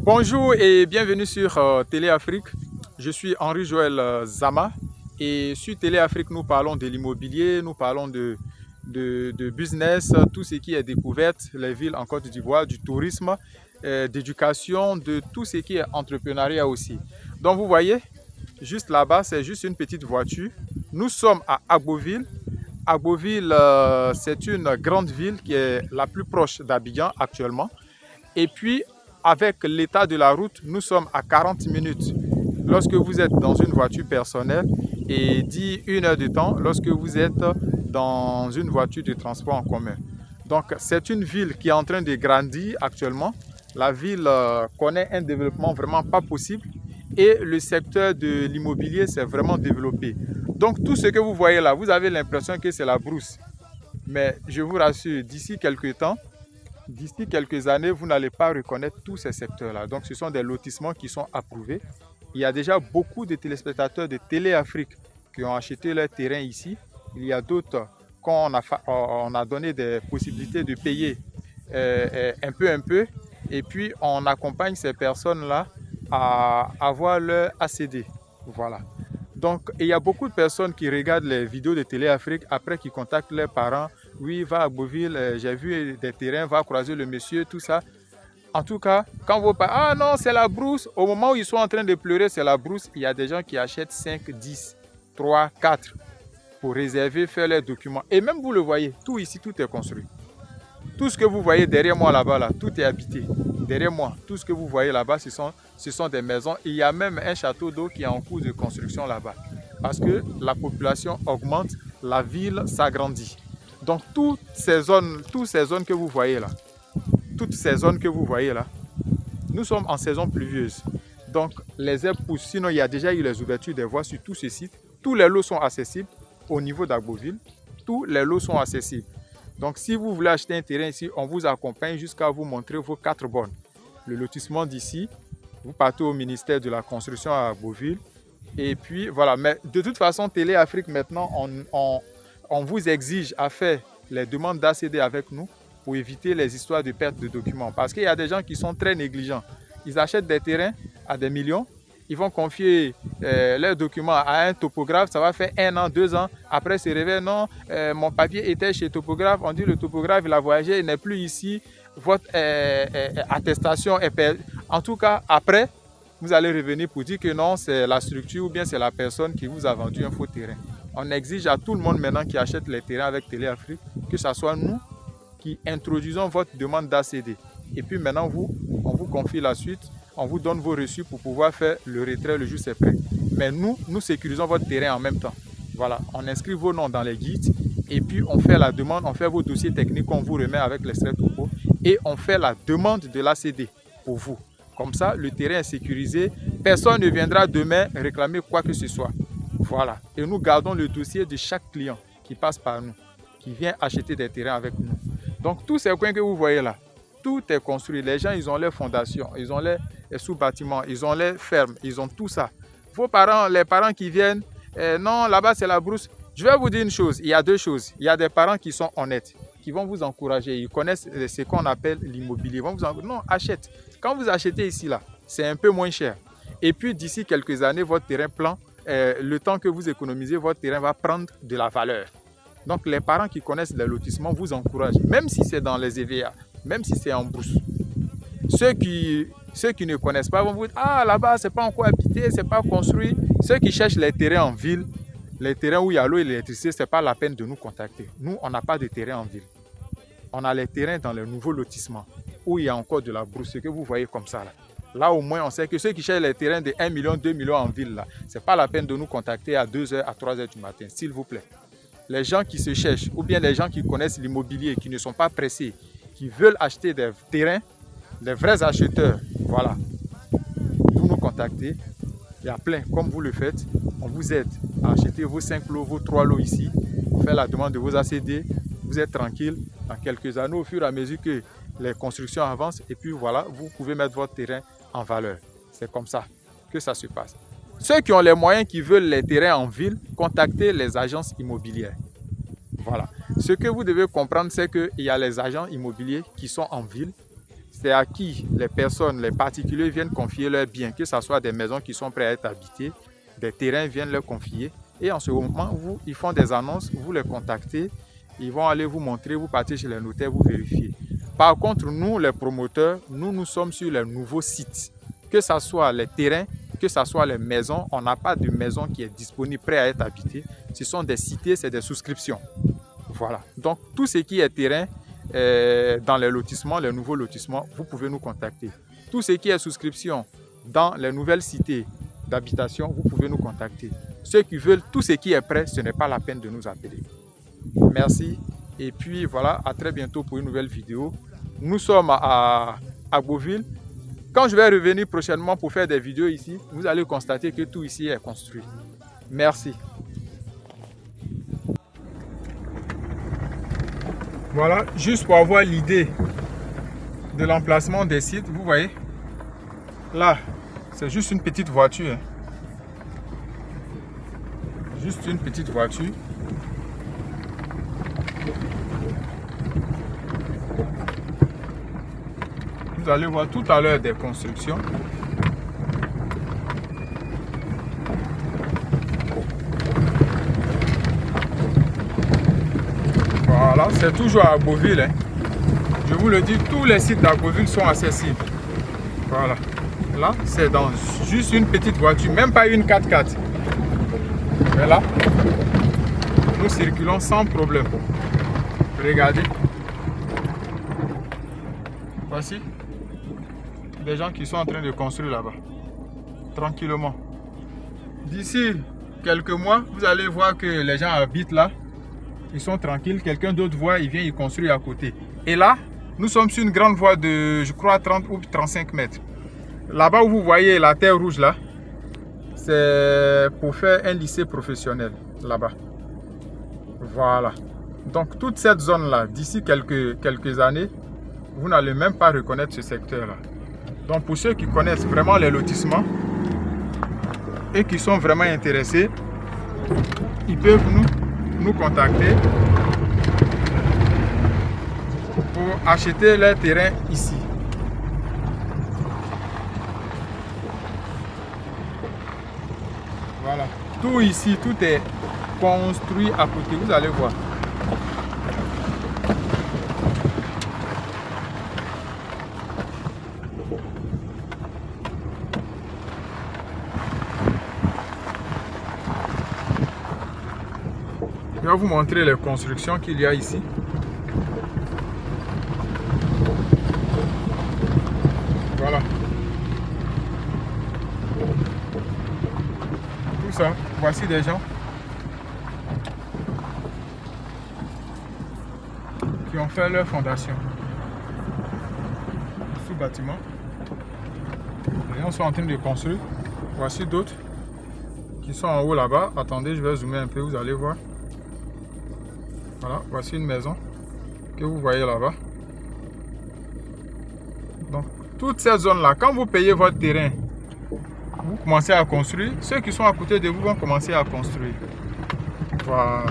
Bonjour et bienvenue sur Télé Afrique. Je suis Henri Joël Zama et sur Télé Afrique, nous parlons de l'immobilier, nous parlons de business, tout ce qui est découverte, les villes en Côte d'Ivoire, du tourisme, d'éducation, de tout ce qui est entrepreneuriat aussi. Donc vous voyez, juste là-bas, c'est juste une petite voiture. Nous sommes à Agboville. Agboville, c'est une grande ville qui est la plus proche d'Abidjan actuellement. Et puis, avec l'état de la route, nous sommes à 40 minutes lorsque vous êtes dans une voiture personnelle et 1 heure de temps lorsque vous êtes dans une voiture de transport en commun. Donc, c'est une ville qui est en train de grandir actuellement. La ville connaît un développement vraiment pas possible et le secteur de l'immobilier s'est vraiment développé. Donc, tout ce que vous voyez là, vous avez l'impression que c'est la brousse. Mais je vous rassure, d'ici quelques temps, d'ici quelques années, vous n'allez pas reconnaître tous ces secteurs-là. Donc, ce sont des lotissements qui sont approuvés. Il y a déjà beaucoup de téléspectateurs de Télé Afrique qui ont acheté leur terrain ici. Il y a d'autres qu'on a donné des possibilités de payer un peu. Et puis, on accompagne ces personnes-là à avoir leur ACD. Voilà. Donc, il y a beaucoup de personnes qui regardent les vidéos de Télé Afrique après qui contactent leurs parents. Oui, va à Agboville, j'ai vu des terrains, va croiser le monsieur, tout ça. En tout cas, quand vos parents, ah non, c'est la brousse. Au moment où ils sont en train de pleurer, c'est la brousse. Il y a des gens qui achètent 5, 10, 3, 4 pour réserver, faire leurs documents. Et même vous le voyez, tout ici, tout est construit. Tout ce que vous voyez derrière moi là-bas, là, tout est habité. Derrière moi, tout ce que vous voyez là-bas, ce sont des maisons. Il y a même un château d'eau qui est en cours de construction là-bas. Parce que la population augmente, la ville s'agrandit. Donc toutes ces zones que vous voyez là, nous sommes en saison pluvieuse. Donc les herbes poussent. Sinon, il y a déjà eu les ouvertures des voies sur tout ce site. Tous les lots sont accessibles au niveau d'Agboville. Tous les lots sont accessibles. Donc si vous voulez acheter un terrain ici, on vous accompagne jusqu'à vous montrer vos 4 bornes. Le lotissement d'ici, vous partez au ministère de la construction à Agboville. Et puis voilà, mais de toute façon, Télé Afrique maintenant, on vous exige à faire les demandes d'ACD avec nous pour éviter les histoires de perte de documents. Parce qu'il y a des gens qui sont très négligents. Ils achètent des terrains à des millions, ils vont confier leurs documents à un topographe, ça va faire 1 an, 2 ans. Après, se réveille, non, mon papier était chez le topographe, on dit le topographe, il a voyagé, il n'est plus ici, votre attestation est perdue. En tout cas, après, vous allez revenir pour dire que non, c'est la structure ou bien c'est la personne qui vous a vendu un faux terrain. On exige à tout le monde maintenant qui achète les terrains avec Télé Afrique que ce soit nous qui introduisons votre demande d'ACD. Et puis maintenant, on vous confie la suite, on vous donne vos reçus pour pouvoir faire le retrait le jour c'est prêt. Mais nous sécurisons votre terrain en même temps. Voilà, on inscrit vos noms dans les guides et puis on fait la demande, on fait vos dossiers techniques qu'on vous remet avec l'extrait topo et on fait la demande de l'ACD pour vous. Comme ça, le terrain est sécurisé. Personne ne viendra demain réclamer quoi que ce soit. Voilà. Et nous gardons le dossier de chaque client qui passe par nous, qui vient acheter des terrains avec nous. Donc, tous ces coins que vous voyez là, tout est construit. Les gens, ils ont les fondations, ils ont les sous-bâtiments, ils ont les fermes, ils ont tout ça. Vos parents, les parents qui viennent, non, là-bas, c'est la brousse. Je vais vous dire une chose. Il y a 2 choses. Il y a des parents qui sont honnêtes, qui vont vous encourager. Ils connaissent ce qu'on appelle l'immobilier. Ils vont vous encourager. Non, achète. Quand vous achetez ici, là, c'est un peu moins cher. Et puis, d'ici quelques années, votre terrain plan, le temps que vous économisez, votre terrain va prendre de la valeur. Donc, les parents qui connaissent les lotissements vous encouragent, même si c'est dans les EVA, même si c'est en brousse. Ceux qui ne connaissent pas vont vous dire, ah, là-bas, c'est pas encore habité, c'est pas construit. Ceux qui cherchent les terrains en ville, les terrains où il y a l'eau et l'électricité, ce n'est pas la peine de nous contacter. Nous, on n'a pas de terrain en ville. On a les terrains dans les nouveaux lotissements où il y a encore de la brousse, ce que vous voyez comme ça. Là, au moins, on sait que ceux qui cherchent les terrains de 1 million, 2 millions en ville, ce n'est pas la peine de nous contacter à 2 h, à 3 h du matin, s'il vous plaît. Les gens qui se cherchent, ou bien les gens qui connaissent l'immobilier, qui ne sont pas pressés, qui veulent acheter des terrains, les vrais acheteurs, voilà, vous nous contactez. Il y a plein, comme vous le faites, on vous aide à acheter vos 5 lots, vos 3 lots ici, faire la demande de vos ACD, vous êtes tranquille. Dans quelques années, au fur et à mesure que les constructions avancent, et puis voilà, vous pouvez mettre votre terrain en valeur. C'est comme ça que ça se passe. Ceux qui ont les moyens, qui veulent les terrains en ville, contactez les agences immobilières. Voilà. Ce que vous devez comprendre, c'est qu'il y a les agents immobiliers qui sont en ville c'est à qui les personnes, les particuliers viennent confier leurs biens, que ce soit des maisons qui sont prêtes à être habitées, des terrains viennent leur confier. Et en ce moment, ils font des annonces, vous les contactez, ils vont aller vous montrer, vous partez chez les notaires, vous vérifiez. Par contre, nous, les promoteurs, nous sommes sur les nouveaux sites. Que ce soit les terrains, que ce soit les maisons, on n'a pas de maison qui est disponible, prêt à être habitée. Ce sont des cités, c'est des souscriptions. Voilà. Donc, tout ce qui est terrain, dans les lotissements, les nouveaux lotissements, vous pouvez nous contacter. Tout ce qui est souscription dans les nouvelles cités d'habitation, vous pouvez nous contacter. Ceux qui veulent tout ce qui est prêt, ce n'est pas la peine de nous appeler. Merci. Et puis voilà, à très bientôt pour une nouvelle vidéo. Nous sommes à Agboville. Quand je vais revenir prochainement pour faire des vidéos ici, vous allez constater que tout ici est construit. Merci. Voilà, juste pour avoir l'idée de l'emplacement des sites, vous voyez, là, c'est juste une petite voiture. Juste une petite voiture. Vous allez voir tout à l'heure des constructions. Voilà, c'est toujours à Agboville. Hein. Je vous le dis, tous les sites d'Agboville sont accessibles. Voilà. Là, c'est dans juste une petite voiture, même pas une 4x4. Mais là, nous circulons sans problème. Regardez. Voici des gens qui sont en train de construire là-bas. Tranquillement. D'ici quelques mois, vous allez voir que les gens habitent là. Ils sont tranquilles. Quelqu'un d'autre voit, il vient, il construit à côté. Et là, nous sommes sur une grande voie de, je crois, 30 ou 35 mètres. Là-bas où vous voyez la terre rouge là, c'est pour faire un lycée professionnel là-bas. Voilà. Donc toute cette zone-là, d'ici quelques années, vous n'allez même pas reconnaître ce secteur-là. Donc pour ceux qui connaissent vraiment les lotissements et qui sont vraiment intéressés, ils peuvent nous contacter pour acheter leur terrain ici. Voilà. Tout ici, tout est construit à côté, vous allez voir. Je vais vous montrer les constructions qu'il y a ici. Voilà. Tout ça, voici des gens qui ont fait leur fondation. Sous bâtiment. Les gens sont en train de construire. Voici d'autres qui sont en haut là-bas. Attendez, je vais zoomer un peu, vous allez voir. Voilà, voici une maison que vous voyez là-bas. Donc, toute cette zone-là, quand vous payez votre terrain, vous commencez à construire. Ceux qui sont à côté de vous vont commencer à construire. Voilà.